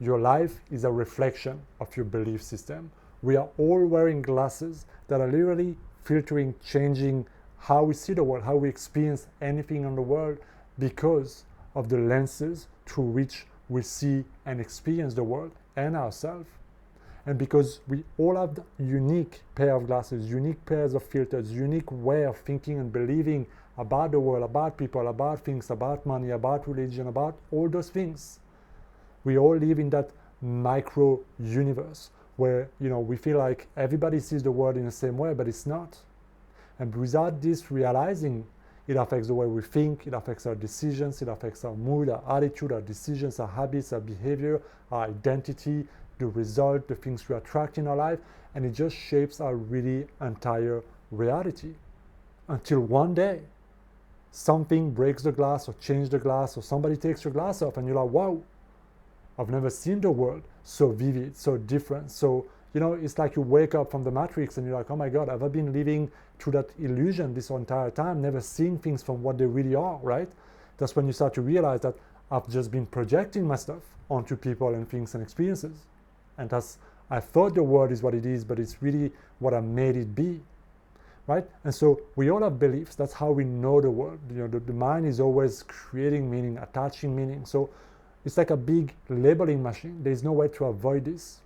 Your life is a reflection of your belief system. We are all wearing glasses that are literally filtering, changing how we see the world, how we experience anything in the world because of the lenses through which we see and experience the world and ourselves. And because we all have a unique pair of glasses, unique pairs of filters, unique way of thinking and believing about the world, about people, about things, about money, about religion, about all those things. We all live in that micro universe where, we feel like everybody sees the world in the same way, but it's not. And without this realizing, it affects the way we think, it affects our decisions, it affects our mood, our attitude, our decisions, our habits, our behavior, our identity, the result, the things we attract in our life, and it just shapes our really entire reality. Until one day, something breaks the glass or changes the glass, or somebody takes your glass off and you're like, wow, I've never seen the world so vivid, so different. So, it's like you wake up from the Matrix and you're like, oh my God, have I been living through that illusion this entire time, never seeing things from what they really are, right? That's when you start to realize that I've just been projecting my stuff onto people and things and experiences. And I thought the world is what it is, but it's really what I made it be, right? And so we all have beliefs. That's how we know the world. The mind is always creating meaning, attaching meaning. So it's like a big labeling machine. There's no way to avoid this.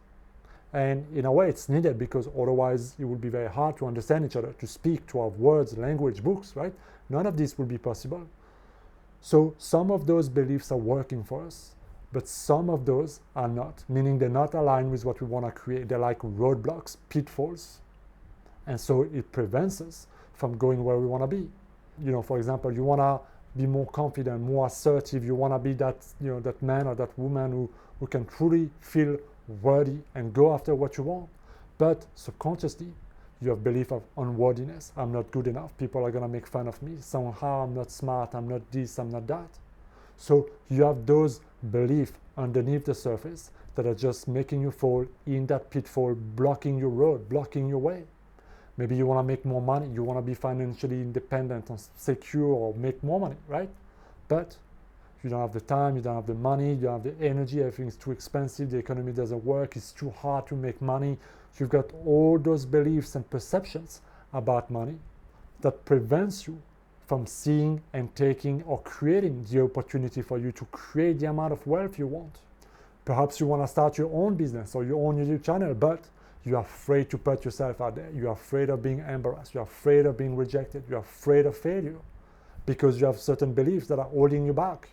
And in a way, it's needed because otherwise it would be very hard to understand each other, to speak, to have words, language, books, right? None of this would be possible. So some of those beliefs are working for us, but some of those are not, meaning they're not aligned with what we want to create. They're like roadblocks, pitfalls. And so it prevents us from going where we want to be. For example, you want to be more confident, more assertive. You want to be that, that man or that woman who can truly feel worthy and go after what you want. But subconsciously, you have belief of unworthiness. I'm not good enough. People are going to make fun of me. Somehow I'm not smart. I'm not this. I'm not that. So you have those beliefs underneath the surface that are just making you fall in that pitfall, blocking your road, blocking your way. Maybe you want to make more money. You want to be financially independent and secure or make more money, right? But you don't have the time, you don't have the money, you don't have the energy, everything is too expensive, the economy doesn't work, it's too hard to make money. You've got all those beliefs and perceptions about money that prevents you from seeing and taking or creating the opportunity for you to create the amount of wealth you want. Perhaps you want to start your own business or your own YouTube channel, but you're afraid to put yourself out there. You're afraid of being embarrassed. You're afraid of being rejected. You're afraid of failure because you have certain beliefs that are holding you back.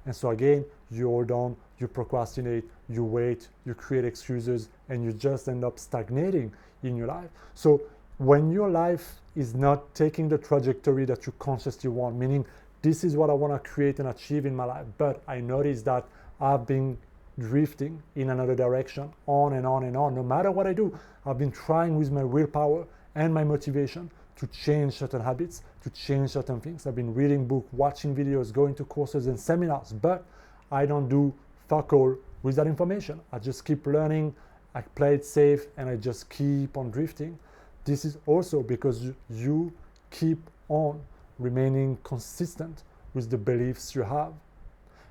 And so again, you hold on, you procrastinate, you wait, you create excuses, and you just end up stagnating in your life. So when your life is not taking the trajectory that you consciously want, meaning this is what I want to create and achieve in my life, but I notice that I've been drifting in another direction, on and on and on. No matter what I do, I've been trying with my willpower and my motivation to change certain habits, to change certain things. I've been reading books, watching videos, going to courses and seminars, but I don't do fuck all with that information. I just keep learning, I play it safe, and I just keep on drifting. This is also because you keep on remaining consistent with the beliefs you have.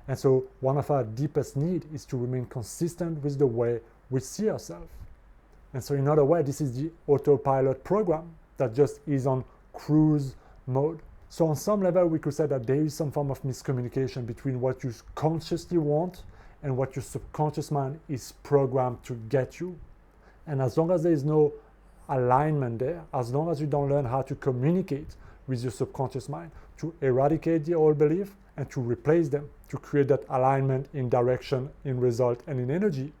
And so one of our deepest needs is to remain consistent with the way we see ourselves. And so in other words, this is the autopilot program that just is on cruise mode. So on some level, we could say that there is some form of miscommunication between what you consciously want and what your subconscious mind is programmed to get you. And as long as there is no alignment there, as long as you don't learn how to communicate with your subconscious mind, to eradicate the old belief and to replace them, to create that alignment in direction, in result, and in energy,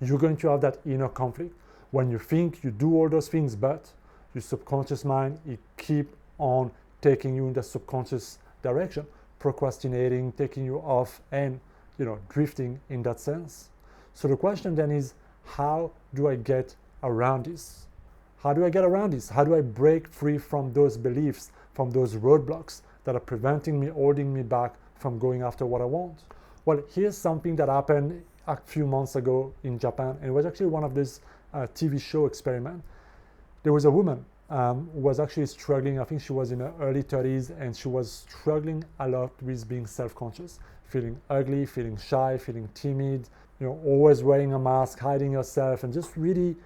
you're going to have that inner conflict when you think you do all those things, but your subconscious mind, it keep on taking you in the subconscious direction, procrastinating, taking you off, and drifting in that sense. So the question then is, how do I get around this? How do I get around this? How do I break free from those beliefs, from those roadblocks that are preventing me, holding me back from going after what I want? Well, here's something that happened a few months ago in Japan, and it was actually one of these TV show experiments. There was a woman was actually struggling. I think she was in her early 30s, and she was struggling a lot with being self-conscious, feeling ugly, feeling shy, feeling timid, always wearing a mask, hiding herself, and just really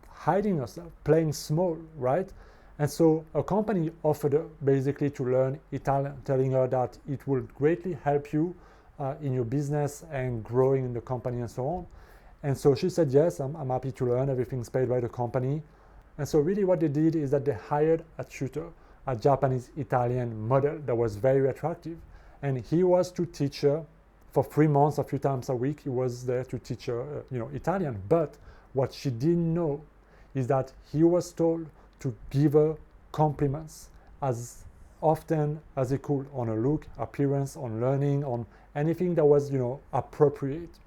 hiding herself, playing small, right? And so a company offered her basically to learn Italian, telling her that it will greatly help you in your business and growing in the company and so on. And so she said, yes, I'm happy to learn. Everything's paid by the company. And so really what they did is that they hired a tutor, a Japanese-Italian model that was very attractive. And he was to teach her for 3 months, a few times a week. He was there to teach her, Italian. But what she didn't know is that he was told to give her compliments as often as he could on her look, appearance, on learning, on anything that was, appropriate.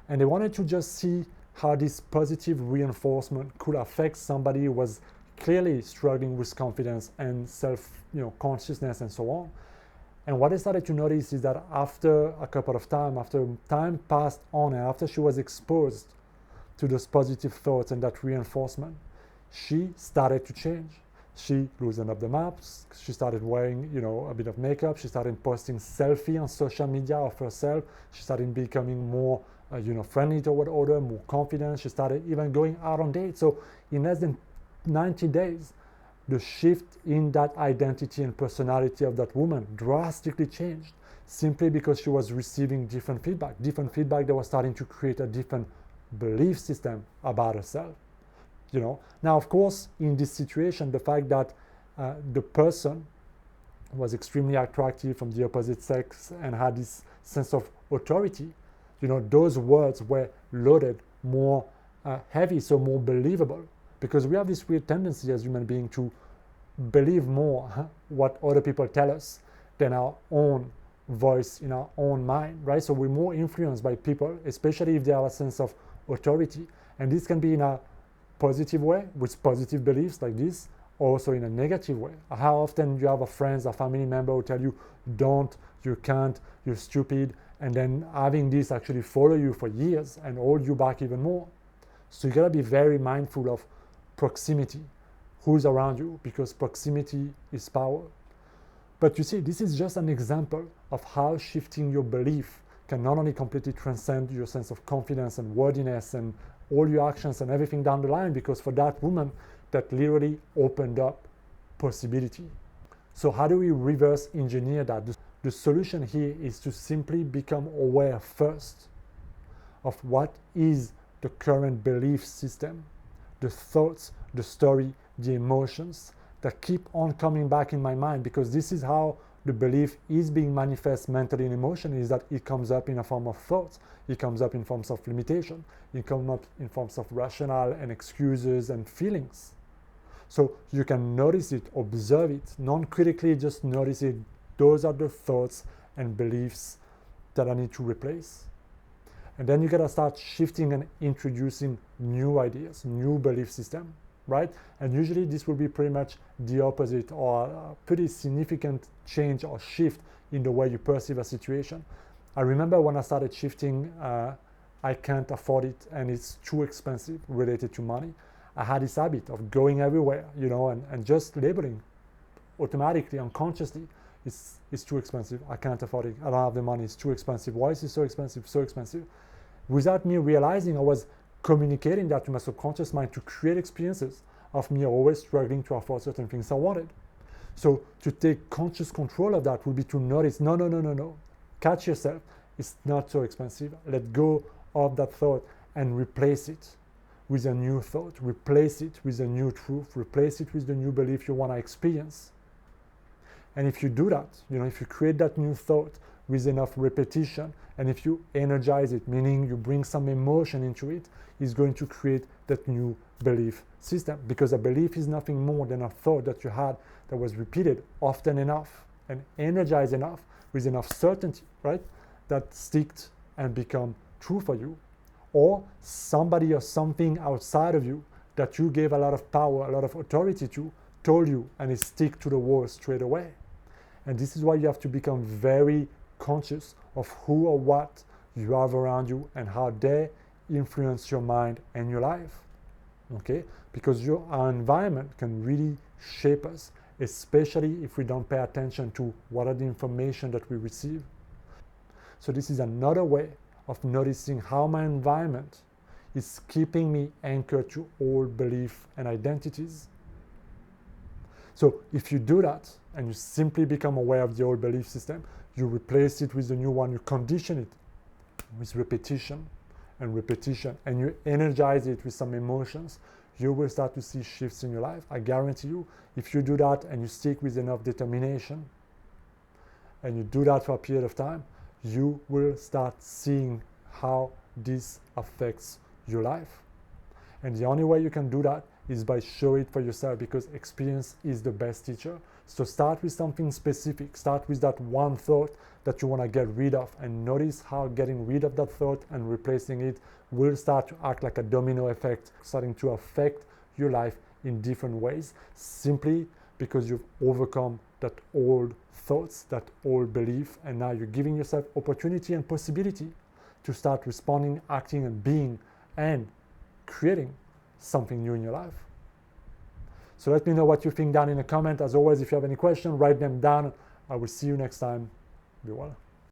And they wanted to just see how this positive reinforcement could affect somebody who was clearly struggling with confidence and consciousness and so on. And what I started to notice is that after a couple of time, after time passed on, and after she was exposed to those positive thoughts and that reinforcement, she started to change. She loosened up the maps. She started wearing, a bit of makeup. She started posting selfie on social media of herself. She started becoming more friendly toward others, more confident. She started even going out on dates. So in less than 90 days, the shift in that identity and personality of that woman drastically changed, simply because she was receiving different feedback that was starting to create a different belief system about herself. Now, of course, in this situation, the fact that the person was extremely attractive from the opposite sex and had this sense of authority, those words were loaded more heavy, so more believable, because we have this weird tendency as human beings to believe more what other people tell us than our own voice in our own mind, right? So we're more influenced by people, especially if they have a sense of authority. And this can be in a positive way, with positive beliefs like this, or also in a negative way. How often you have a friend, a family member who tell you, don't, you can't, you're stupid, and then having this actually follow you for years and hold you back even more. So you gotta be very mindful of proximity, who's around you, because proximity is power. But you see, this is just an example of how shifting your belief can not only completely transcend your sense of confidence and worthiness and all your actions and everything down the line, because for that woman, that literally opened up possibility. So how do we reverse engineer that? The solution here is to simply become aware first of what is the current belief system, the thoughts, the story, the emotions that keep on coming back in my mind, because this is how the belief is being manifest mentally and emotionally, is that it comes up in a form of thoughts, it comes up in forms of limitation, it comes up in forms of rationale and excuses and feelings. So you can notice it, observe it, non-critically, just notice it. Those are the thoughts and beliefs that I need to replace. And then you gotta start shifting and introducing new ideas, new belief system, right? And usually this will be pretty much the opposite, or a pretty significant change or shift in the way you perceive a situation. I remember when I started shifting, I can't afford it and it's too expensive related to money. I had this habit of going everywhere, and just labeling automatically, unconsciously, it's too expensive, I can't afford it, I don't have the money, it's too expensive, why is it so expensive, so expensive? Without me realizing, I was communicating that to my subconscious mind to create experiences of me always struggling to afford certain things I wanted. So to take conscious control of that would be to notice, no, catch yourself, it's not so expensive, let go of that thought and replace it with a new thought, replace it with a new truth, replace it with the new belief you want to experience. And if you do that, if you create that new thought with enough repetition, and if you energize it, meaning you bring some emotion into it, it's going to create that new belief system. Because a belief is nothing more than a thought that you had that was repeated often enough and energized enough with enough certainty, right? That sticks and become true for you. Or somebody or something outside of you that you gave a lot of power, a lot of authority to, told you, and it stick to the wall straight away. And this is why you have to become very conscious of who or what you have around you and how they influence your mind and your life. okay? Because our environment can really shape us, especially if we don't pay attention to what are the information that we receive. So this is another way of noticing how my environment is keeping me anchored to old beliefs and identities. So if you do that and you simply become aware of the old belief system, you replace it with the new one, you condition it with repetition, and you energize it with some emotions, you will start to see shifts in your life. I guarantee you, if you do that and you stick with enough determination and you do that for a period of time, you will start seeing how this affects your life. And the only way you can do that is by showing it for yourself, because experience is the best teacher. So start with something specific. Start with that one thought that you want to get rid of, and notice how getting rid of that thought and replacing it will start to act like a domino effect, starting to affect your life in different ways, simply because you've overcome that old thoughts, that old belief, and now you're giving yourself opportunity and possibility to start responding, acting, and being, and creating something new in your life. So let me know what you think down in the comment. As always, if you have any questions, write them down. I will see you next time. Be well.